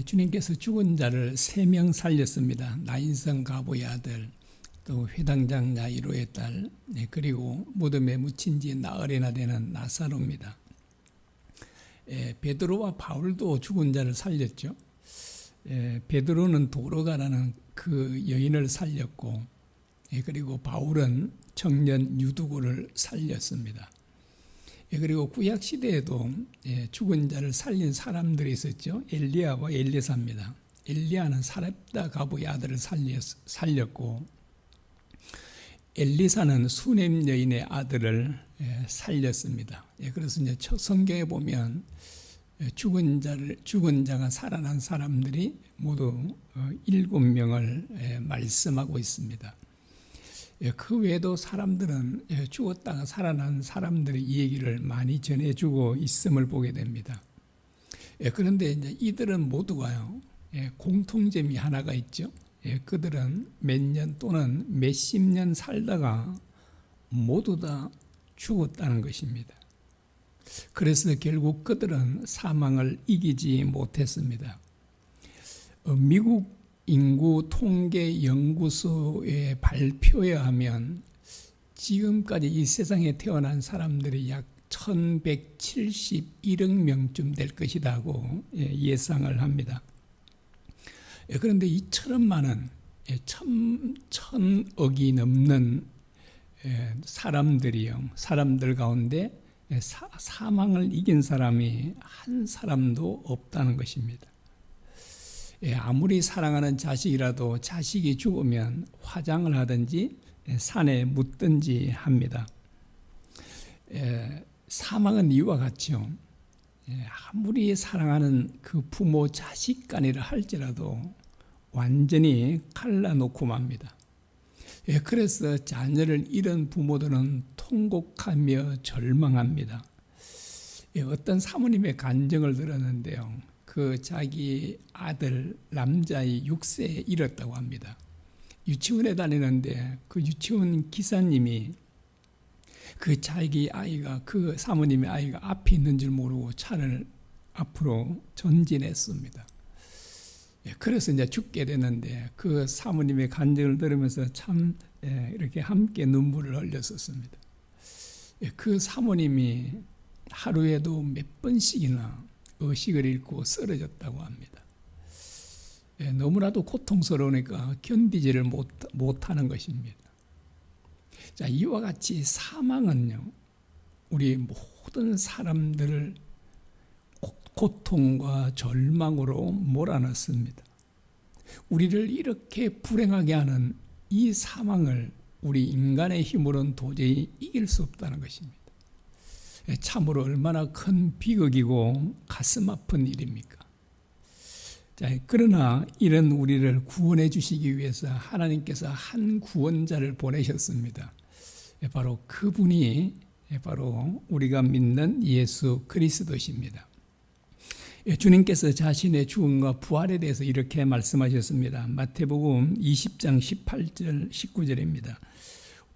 주님께서 죽은 자를 3명 살렸습니다. 나인성 가보의 아들, 또 회당장 야이로의 딸, 그리고 무덤에 묻힌 지 나흘이나 되는 나사로입니다. 베드로와 바울도 죽은 자를 살렸죠. 베드로는 도로가라는 그 여인을 살렸고, 그리고 바울은 청년 유두고를 살렸습니다. 그리고 구약 시대에도 죽은 자를 살린 사람들이 있었죠. 엘리야와 엘리사입니다. 엘리야는 사렙다 가부의 아들을 살렸고, 엘리사는 수넴 여인의 아들을 살렸습니다. 그래서 이제 성경에 보면 죽은 자가 살아난 사람들이 모두 7명을 말씀하고 있습니다. 그 외에도 사람들은 죽었다가 살아난 사람들의 이 얘기를 많이 전해주고 있음을 보게 됩니다. 그런데 이제 이들은 모두가요, 공통점이 하나가 있죠. 그들은 몇 년 또는 몇십 년 살다가 모두 다 죽었다는 것입니다. 그래서 결국 그들은 사망을 이기지 못했습니다. 미국 인구 통계 연구소의 발표에 하면 지금까지 이 세상에 태어난 사람들이 약 1171억 명쯤 될 것이라고 예상을 합니다. 그런데 이처럼 많은 천억이 넘는 사람들 가운데 사망을 이긴 사람이 한 사람도 없다는 것입니다. 아무리 사랑하는 자식이라도 자식이 죽으면 화장을 하든지 산에 묻든지 합니다. 사망은 이와 같죠. 아무리 사랑하는 그 부모 자식 간이라 할지라도 완전히 갈라놓고 맙니다. 그래서 자녀를 잃은 부모들은 통곡하며 절망합니다. 어떤 사모님의 간증을 들었는데요, 그 자기 아들 남자의 6세에 잃었다고 합니다. 유치원에 다니는데 그 유치원 기사님이 그 자기 아이가, 그 사모님의 아이가 앞에 있는 줄 모르고 차를 앞으로 전진했습니다. 그래서 이제 죽게 됐는데 그 사모님의 간증을 들으면서 참 이렇게 함께 눈물을 흘렸었습니다. 그 사모님이 하루에도 몇 번씩이나 의식을 잃고 쓰러졌다고 합니다. 너무나도 고통스러우니까 견디지를 못하는 것입니다. 자, 이와 같이 사망은요, 우리 모든 사람들을 고통과 절망으로 몰아넣습니다. 우리를 이렇게 불행하게 하는 이 사망을 우리 인간의 힘으로는 도저히 이길 수 없다는 것입니다. 참으로 얼마나 큰 비극이고 가슴 아픈 일입니까? 자, 그러나 이런 우리를 구원해 주시기 위해서 하나님께서 한 구원자를 보내셨습니다. 바로 그분이 바로 우리가 믿는 예수 그리스도십니다. 주님께서 자신의 죽음과 부활에 대해서 이렇게 말씀하셨습니다. 마태복음 20장 18절 19절입니다.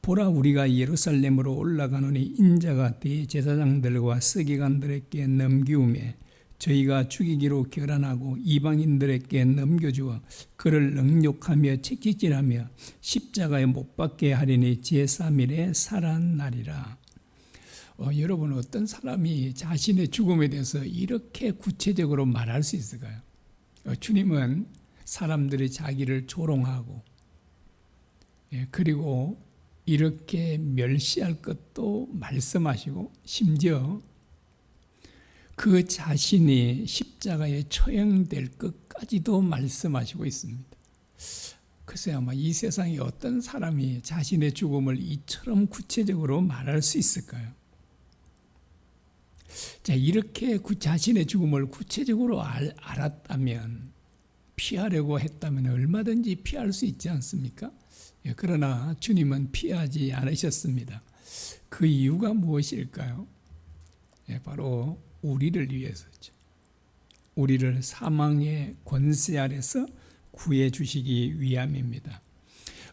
보라, 우리가 예루살렘으로 올라가노니 인자가 대제사장들과 서기관들에게 넘기우매 저희가 죽이기로 결단하고 이방인들에게 넘겨주어 그를 능욕하며 채찍질하며 십자가에 못 박게 하리니 제3일에 살아나리라. 여러분, 어떤 사람이 자신의 죽음에 대해서 이렇게 구체적으로 말할 수 있을까요? 주님은 사람들이 자기를 조롱하고 그리고 이렇게 멸시할 것도 말씀하시고 심지어 그 자신이 십자가에 처형될 것까지도 말씀하시고 있습니다. 글쎄요, 아마 이 세상에 어떤 사람이 자신의 죽음을 이처럼 구체적으로 말할 수 있을까요? 자, 이렇게 자신의 죽음을 구체적으로 알았다면, 피하려고 했다면 얼마든지 피할 수 있지 않습니까? 그러나 주님은 피하지 않으셨습니다. 그 이유가 무엇일까요? 바로 우리를 위해서죠. 우리를 사망의 권세 아래서 구해 주시기 위함입니다.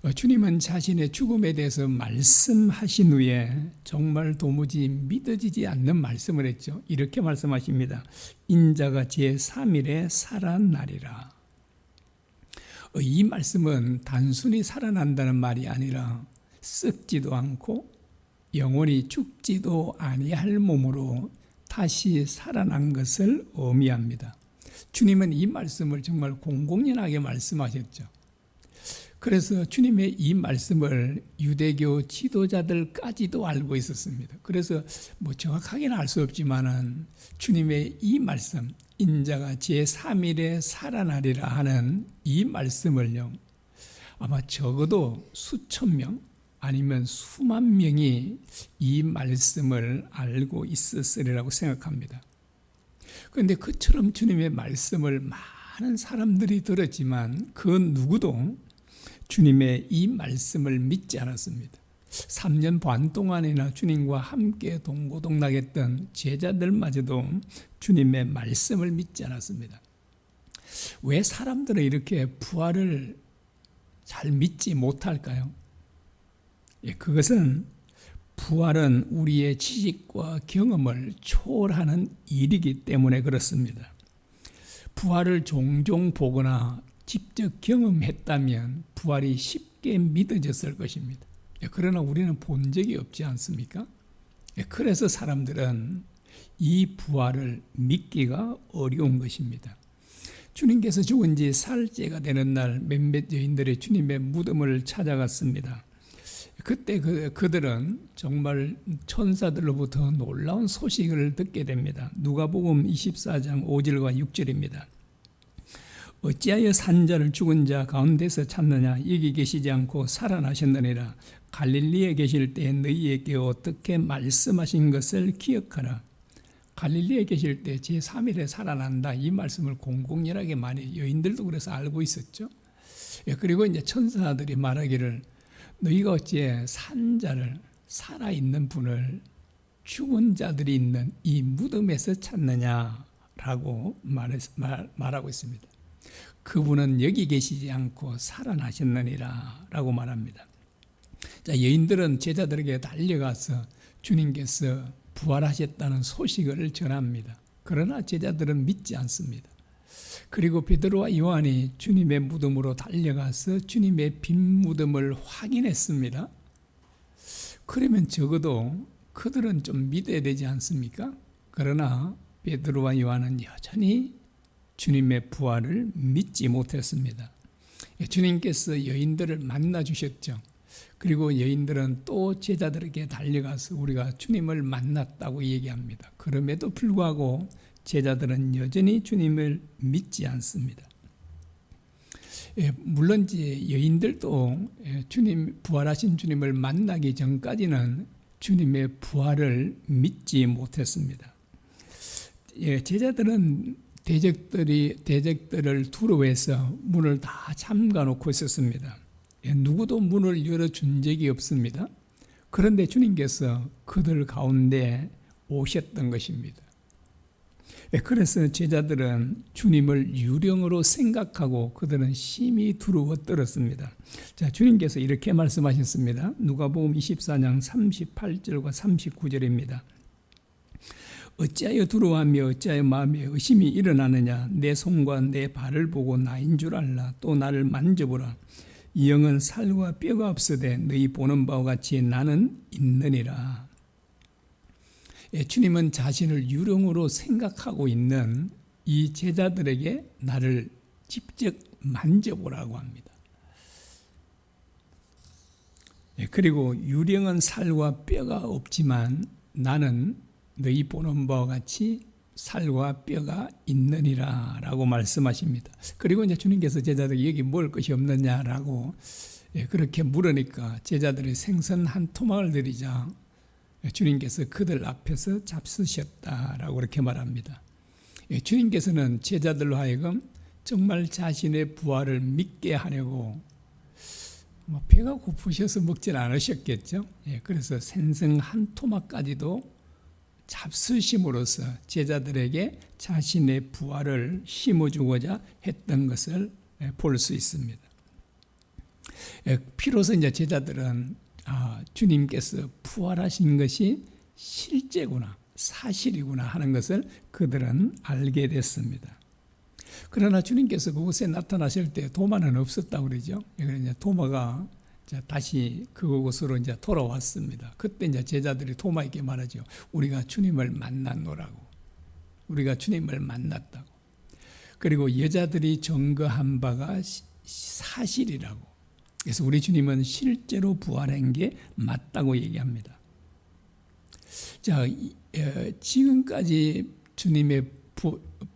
주님은 자신의 죽음에 대해서 말씀하신 후에 정말 도무지 믿어지지 않는 말씀을 했죠. 이렇게 말씀하십니다. 인자가 제3일에 살아나리라. 이 말씀은 단순히 살아난다는 말이 아니라 썩지도 않고 영원히 죽지도 아니할 몸으로 다시 살아난 것을 의미합니다. 주님은 이 말씀을 정말 공공연하게 말씀하셨죠. 그래서 주님의 이 말씀을 유대교 지도자들까지도 알고 있었습니다. 그래서 정확하게는 알 수 없지만은 주님의 이 말씀, 인자가 제3일에 살아나리라 하는 이 말씀을요, 아마 적어도 수천 명 아니면 수만 명이 이 말씀을 알고 있었으리라고 생각합니다. 그런데 그처럼 주님의 말씀을 많은 사람들이 들었지만 그 누구도 주님의 이 말씀을 믿지 않았습니다. 3년 반 동안이나 주님과 함께 동고동락했던 제자들마저도 주님의 말씀을 믿지 않았습니다. 왜 사람들은 이렇게 부활을 잘 믿지 못할까요? 그것은 부활은 우리의 지식과 경험을 초월하는 일이기 때문에 그렇습니다. 부활을 종종 보거나 직접 경험했다면 부활이 쉽게 믿어졌을 것입니다. 그러나 우리는 본 적이 없지 않습니까? 그래서 사람들은 이 부활을 믿기가 어려운 것입니다. 주님께서 죽은 지 사흘째가 되는 날 몇몇 여인들이 주님의 무덤을 찾아갔습니다. 그때 그들은 정말 천사들로부터 놀라운 소식을 듣게 됩니다. 누가복음 24장 5절과 6절입니다. 어찌하여 산자를 죽은 자 가운데서 찾느냐? 여기 계시지 않고 살아나셨느니라. 갈릴리에 계실 때 너희에게 어떻게 말씀하신 것을 기억하라. 갈릴리에 계실 때 제3일에 살아난다, 이 말씀을 공공연하게 많이 여인들도 그래서 알고 있었죠. 그리고 이제 천사들이 말하기를 너희가 어찌 산자를, 살아있는 분을 죽은 자들이 있는 이 무덤에서 찾느냐라고 말하고 있습니다. 그분은 여기 계시지 않고 살아나셨느니라 라고 말합니다. 자, 여인들은 제자들에게 달려가서 주님께서 부활하셨다는 소식을 전합니다. 그러나 제자들은 믿지 않습니다. 그리고 베드로와 요한이 주님의 무덤으로 달려가서 주님의 빈 무덤을 확인했습니다. 그러면 적어도 그들은 좀 믿어야 되지 않습니까? 그러나 베드로와 요한은 여전히 주님의 부활을 믿지 못했습니다. 주님께서 여인들을 만나 주셨죠. 그리고 여인들은 또 제자들에게 달려가서 우리가 주님을 만났다고 얘기합니다. 그럼에도 불구하고 제자들은 여전히 주님을 믿지 않습니다. 물론 여인들도 부활하신 주님을 만나기 전까지는 주님의 부활을 믿지 못했습니다. 제자들은 대적들을 두려워해서 문을 다 잠가 놓고 있었습니다. 누구도 문을 열어준 적이 없습니다. 그런데 주님께서 그들 가운데 오셨던 것입니다. 그래서 제자들은 주님을 유령으로 생각하고 그들은 심히 두려워 떨었습니다. 자, 주님께서 이렇게 말씀하셨습니다. 누가복음 24장 38절과 39절입니다. 어찌하여 두려워하며 어찌하여 마음에 의심이 일어나느냐? 내 손과 내 발을 보고 나인 줄 알라. 또 나를 만져보라. 이 영은 살과 뼈가 없으되 너희 보는 바와 같이 나는 있느니라. 주님은 자신을 유령으로 생각하고 있는 이 제자들에게 나를 직접 만져보라고 합니다. 그리고 유령은 살과 뼈가 없지만 나는 너희 보는 바와 같이 살과 뼈가 있느니라 라고 말씀하십니다. 그리고 이제 주님께서 제자들이 여기 먹을 것이 없느냐라고 그렇게 물으니까 제자들이 생선 한 토막을 드리자 주님께서 그들 앞에서 잡수셨다라고 그렇게 말합니다. 주님께서는 제자들로 하여금 정말 자신의 부활을 믿게 하려고 배가 고프셔서 먹진 않으셨겠죠. 그래서 생선 한 토막까지도 잡수심으로써 제자들에게 자신의 부활을 심어주고자 했던 것을 볼 수 있습니다. 비로소 이제 제자들은 주님께서 부활하신 것이 실제구나, 사실이구나 하는 것을 그들은 알게 됐습니다. 그러나 주님께서 그곳에 나타나실 때 도마는 없었다고 그러죠. 그래서 도마가 다시 그곳으로 이제 돌아왔습니다. 그때 이제 제자들이 도마에게 말하죠. 우리가 주님을 만났노라고. 우리가 주님을 만났다고. 그리고 여자들이 증거한 바가 사실이라고. 그래서 우리 주님은 실제로 부활한 게 맞다고 얘기합니다. 자, 지금까지 주님의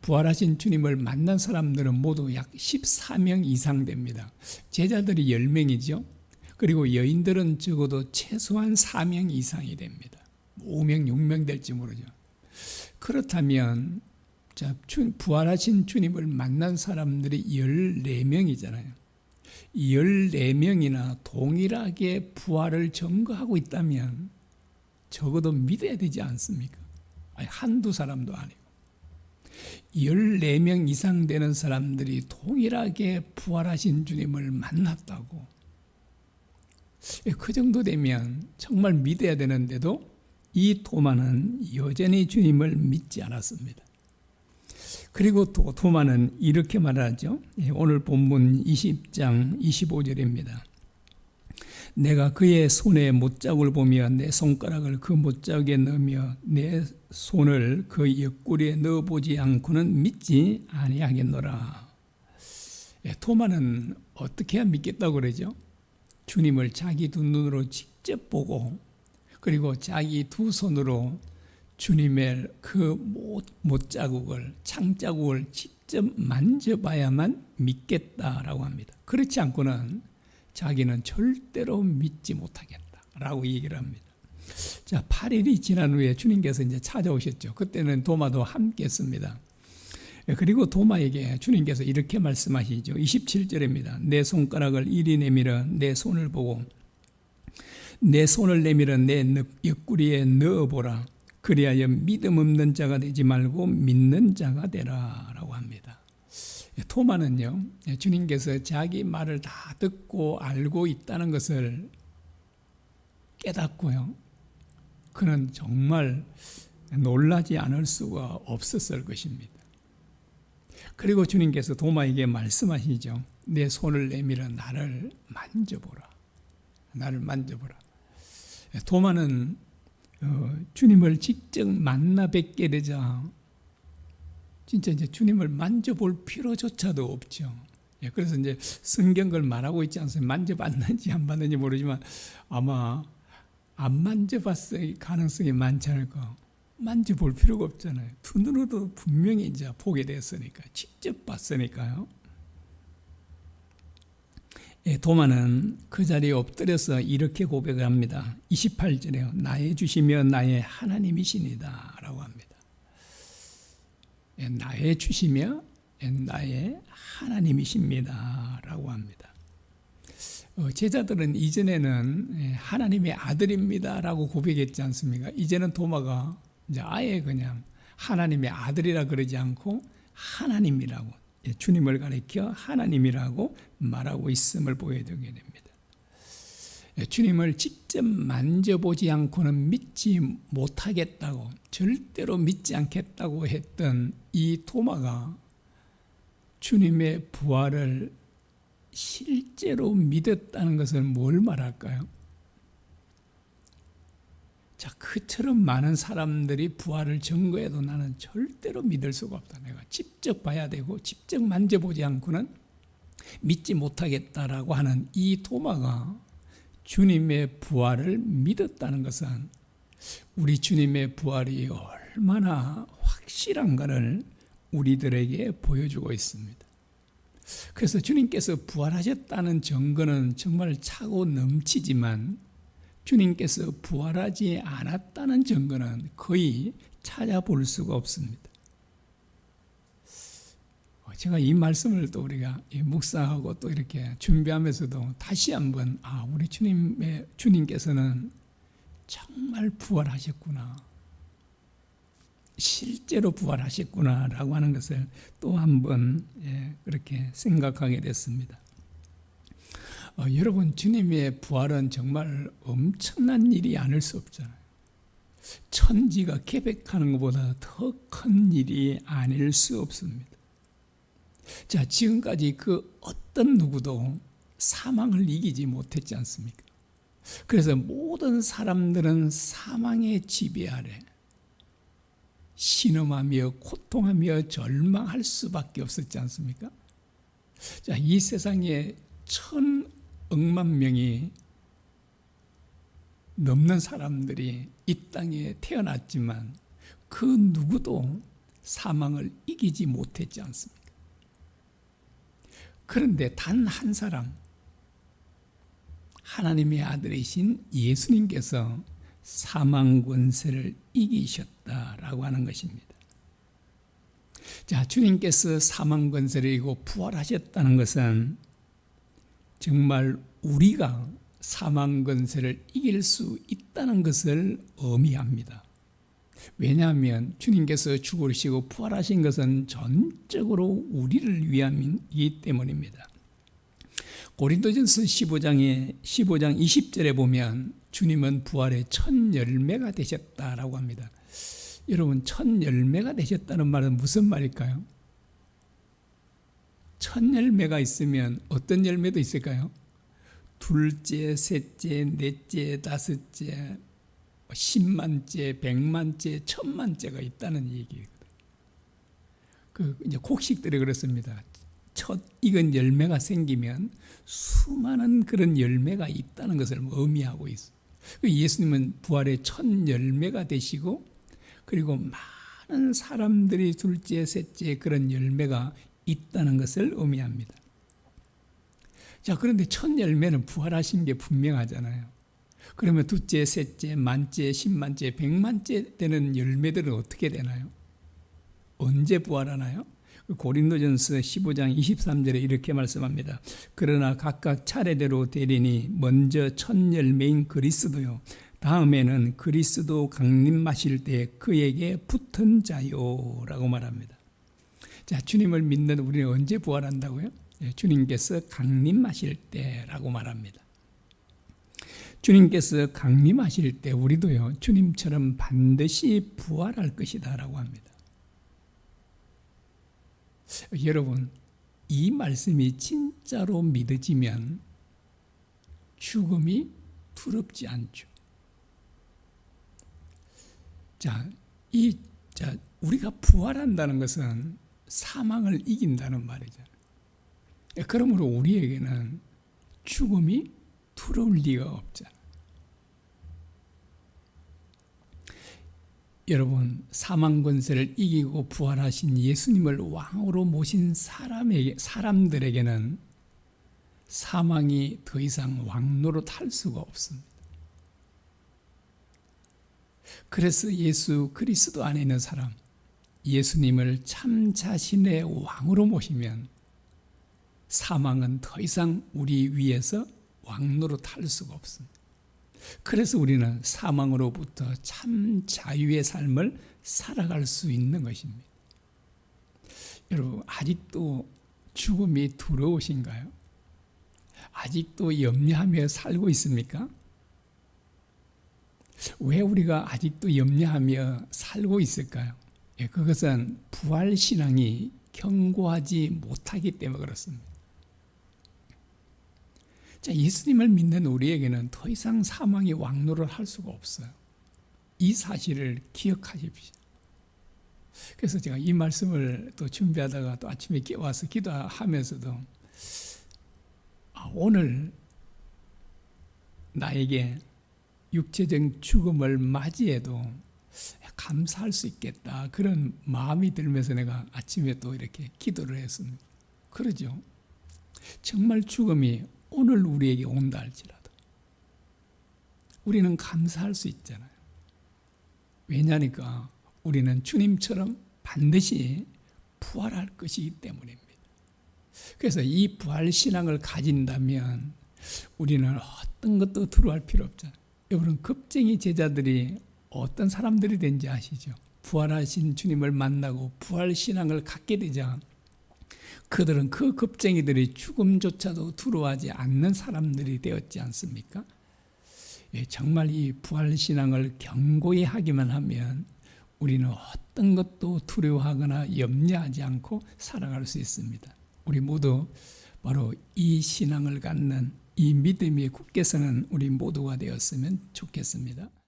부활하신 주님을 만난 사람들은 모두 약 14명 이상 됩니다. 제자들이 10명이죠. 그리고 여인들은 적어도 최소한 4명 이상이 됩니다. 5명, 6명 될지 모르죠. 그렇다면 부활하신 주님을 만난 사람들이 14명이잖아요. 14명이나 동일하게 부활을 증거하고 있다면 적어도 믿어야 되지 않습니까? 아니, 한두 사람도 아니고 14명 이상 되는 사람들이 동일하게 부활하신 주님을 만났다고. 그 정도 되면 정말 믿어야 되는데도 이 도마는 여전히 주님을 믿지 않았습니다. 그리고 또 도마는 이렇게 말하죠. 오늘 본문 20장 25절입니다. 내가 그의 손에 못자국을 보며 내 손가락을 그 못자국에 넣으며 내 손을 그 옆구리에 넣어보지 않고는 믿지 아니하겠노라. 도마는 어떻게 해야 믿겠다고 그러죠? 주님을 자기 두 눈으로 직접 보고 그리고 자기 두 손으로 주님의 그 못자국을, 창자국을 직접 만져봐야만 믿겠다라고 합니다. 그렇지 않고는 자기는 절대로 믿지 못하겠다라고 얘기를 합니다. 자, 8일이 지난 후에 주님께서 이제 찾아오셨죠. 그때는 도마도 함께 했습니다. 그리고 도마에게 주님께서 이렇게 말씀하시죠. 27절입니다. 내 손가락을 이리 내밀어 내 손을 보고 내 손을 내밀어 내 옆구리에 넣어보라. 그리하여 믿음 없는 자가 되지 말고 믿는 자가 되라 라고 합니다. 도마는요, 주님께서 자기 말을 다 듣고 알고 있다는 것을 깨닫고요, 그는 정말 놀라지 않을 수가 없었을 것입니다. 그리고 주님께서 도마에게 말씀하시죠. 내 손을 내밀어 나를 만져보라. 나를 만져보라. 도마는 주님을 직접 만나 뵙게 되자 진짜 이제 주님을 만져볼 필요조차도 없죠. 그래서 이제 성경 걸 말하고 있지 않습니까? 만져봤는지 안 봤는지 모르지만 아마 안 만져봤을 가능성이 많지 않을까. 만져볼 필요가 없잖아요. 두 눈으로도 분명히 이제 보게 됐으니까, 직접 봤으니까요. 도마는 그 자리에 엎드려서 이렇게 고백을 합니다. 28절에요. 나의 주시며 나의 하나님이시니다 라고 합니다. 나의 주시며 나의 하나님이십니다 라고 합니다. 제자들은 이전에는 하나님의 아들입니다 라고 고백했지 않습니까? 이제는 도마가 이제 아예 그냥 하나님의 아들이라 그러지 않고 하나님이라고, 주님을 가리켜 하나님이라고 말하고 있음을 보여주게 됩니다. 주님을 직접 만져보지 않고는 믿지 못하겠다고, 절대로 믿지 않겠다고 했던 이 도마가 주님의 부활을 실제로 믿었다는 것을 뭘 말할까요? 자, 그처럼 많은 사람들이 부활을 증거해도 나는 절대로 믿을 수가 없다. 내가 직접 봐야 되고 직접 만져보지 않고는 믿지 못하겠다라고 하는 이 도마가 주님의 부활을 믿었다는 것은 우리 주님의 부활이 얼마나 확실한가를 우리들에게 보여주고 있습니다. 그래서 주님께서 부활하셨다는 증거는 정말 차고 넘치지만 주님께서 부활하지 않았다는 증거는 거의 찾아볼 수가 없습니다. 제가 이 말씀을 또 우리가 묵상하고 또 이렇게 준비하면서도 다시 한번 우리 주님께서는 정말 부활하셨구나, 실제로 부활하셨구나라고 하는 것을 또 한번 그렇게 생각하게 됐습니다. 여러분, 주님의 부활은 정말 엄청난 일이 아닐 수 없잖아요. 천지가 계획하는 것보다 더 큰 일이 아닐 수 없습니다. 자, 지금까지 그 어떤 누구도 사망을 이기지 못했지 않습니까? 그래서 모든 사람들은 사망의 지배 아래 신음하며 고통하며 절망할 수밖에 없었지 않습니까? 자, 이 세상에 1,000억만 명이 넘는 사람들이 이 땅에 태어났지만 그 누구도 사망을 이기지 못했지 않습니까? 그런데 단 한 사람, 하나님의 아들이신 예수님께서 사망 권세를 이기셨다라고 하는 것입니다. 자, 주님께서 사망 권세를 이기고 부활하셨다는 것은 정말 우리가 사망 권세를 이길 수 있다는 것을 의미합니다. 왜냐하면 주님께서 죽으시고 부활하신 것은 전적으로 우리를 위함이기 때문입니다. 고린도전서 15장 20절에 보면 주님은 부활의 첫 열매가 되셨다라고 합니다. 여러분, 첫 열매가 되셨다는 말은 무슨 말일까요? 첫 열매가 있으면 어떤 열매도 있을까요? 둘째, 셋째, 넷째, 다섯째, 10만째, 100만째, 1000만째가 있다는 얘기거든요. 이제 곡식들이 그렇습니다. 첫 익은 열매가 생기면 수많은 그런 열매가 있다는 것을 의미하고 있어요. 예수님은 부활의 첫 열매가 되시고, 그리고 많은 사람들이 둘째, 셋째 그런 열매가 있다는 것을 의미합니다. 자, 그런데 첫 열매는 부활하신 게 분명하잖아요. 그러면 둘째, 셋째, 만째, 10만째, 100만째 되는 열매들은 어떻게 되나요? 언제 부활하나요? 고린도전서 15장 23절에 이렇게 말씀합니다. 그러나 각각 차례대로 되리니 먼저 첫 열매인 그리스도요, 다음에는 그리스도 강림하실 때 그에게 붙은 자요 라고 말합니다. 자, 주님을 믿는 우리는 언제 부활한다고요? 주님께서 강림하실 때라고 말합니다. 주님께서 강림하실 때 우리도요, 주님처럼 반드시 부활할 것이다 라고 합니다. 여러분, 이 말씀이 진짜로 믿어지면 죽음이 두렵지 않죠. 자, 우리가 부활한다는 것은 사망을 이긴다는 말이잖아요. 그러므로 우리에게는 죽음이 두려울 리가 없잖아요. 여러분, 사망 권세를 이기고 부활하신 예수님을 왕으로 모신 사람들에게는 사망이 더 이상 왕노릇 할 수가 없습니다. 그래서 예수 그리스도 안에 있는 사람, 예수님을 참 자신의 왕으로 모시면 사망은 더 이상 우리 위에서 왕노릇 할 수가 없습니다. 그래서 우리는 사망으로부터 참 자유의 삶을 살아갈 수 있는 것입니다. 여러분, 아직도 죽음이 두려우신가요? 아직도 염려하며 살고 있습니까? 왜 우리가 아직도 염려하며 살고 있을까요? 그것은 부활신앙이 견고하지 못하기 때문에 그렇습니다. 자, 예수님을 믿는 우리에게는 더 이상 사망이 왕노를 할 수가 없어요. 이 사실을 기억하십시오. 그래서 제가 이 말씀을 또 준비하다가 또 아침에 깨워서 기도하면서도 오늘 나에게 육체적 죽음을 맞이해도 감사할 수 있겠다, 그런 마음이 들면서 내가 아침에 또 이렇게 기도를 했습니다. 그러죠. 정말 죽음이 오늘 우리에게 온다 할지라도 우리는 감사할 수 있잖아요. 왜냐니까 우리는 주님처럼 반드시 부활할 것이기 때문입니다. 그래서 이 부활신앙을 가진다면 우리는 어떤 것도 두려워할 필요 없잖아요. 여러분, 겁쟁이 제자들이 어떤 사람들이 된지 아시죠? 부활하신 주님을 만나고 부활신앙을 갖게 되자 그들은 그 겁쟁이들이 죽음조차도 두려워하지 않는 사람들이 되었지 않습니까? 예, 정말 이 부활신앙을 견고히 하기만 하면 우리는 어떤 것도 두려워하거나 염려하지 않고 살아갈 수 있습니다. 우리 모두 바로 이 신앙을 갖는 이 믿음에 굳게 서는 우리 모두가 되었으면 좋겠습니다.